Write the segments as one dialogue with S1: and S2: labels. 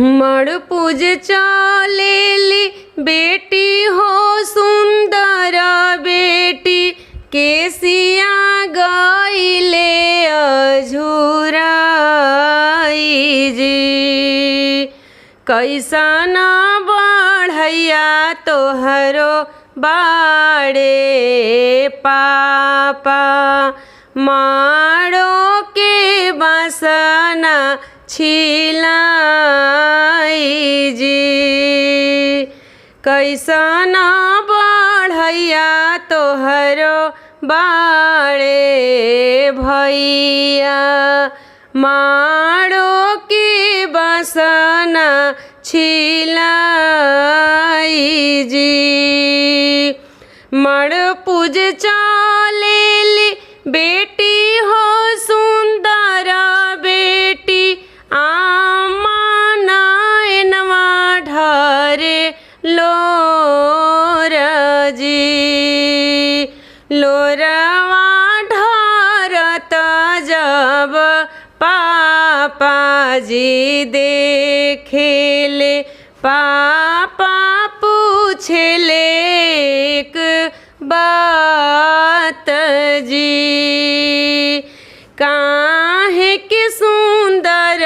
S1: मड़ पूज चलेली बेटी हो सुंदर बेटी केसिया गईले अझुराई जी। कैसन बढ़ैया तोहरो बाड़े पापा मारो के बसना छिलाई जी। कैसन बढ़ैया तोहरो बाड़े भैया मारो के बसना छिलाई जी। मड़ पूज चलेली बेटी हो सुंदर बेटी आमानवा ढरे लोर जी। लोरवा ढरत जब पापा जी देखेले पापा पूछले एक बात जी। काहे के सुंदर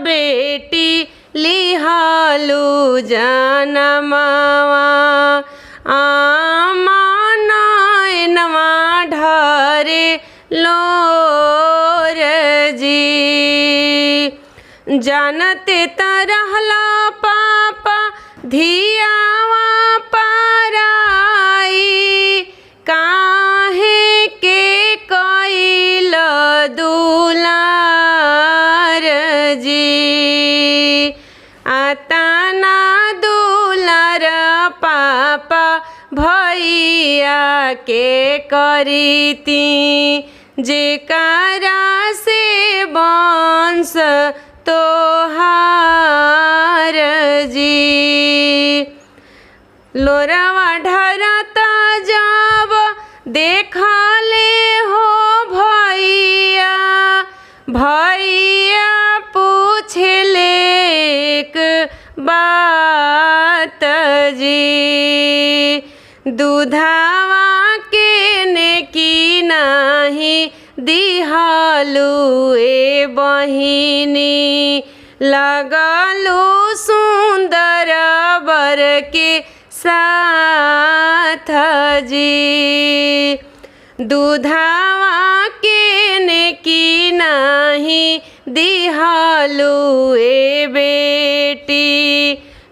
S1: बेटी लिहालू जनमावा आमानवा ढरे लोर जी। जानते तरहला पापा धियावा पाराई काहे के कइल दुलार जी। आतना दुलार पापा भैया के करीती जेकरा से वंश तोहार जी। लोरवा ढरता जब देखले हो भैया भैया पूछले एक बात जी। दूधावा के ने की नाही दिहालू ए बहिनी लगलू सुंदर बर के साथ जी। दूधावा के ने की नाही दिहालू ए बेटी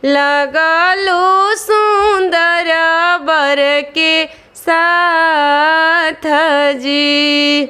S1: लगलू सुंदर बर के साथ जी।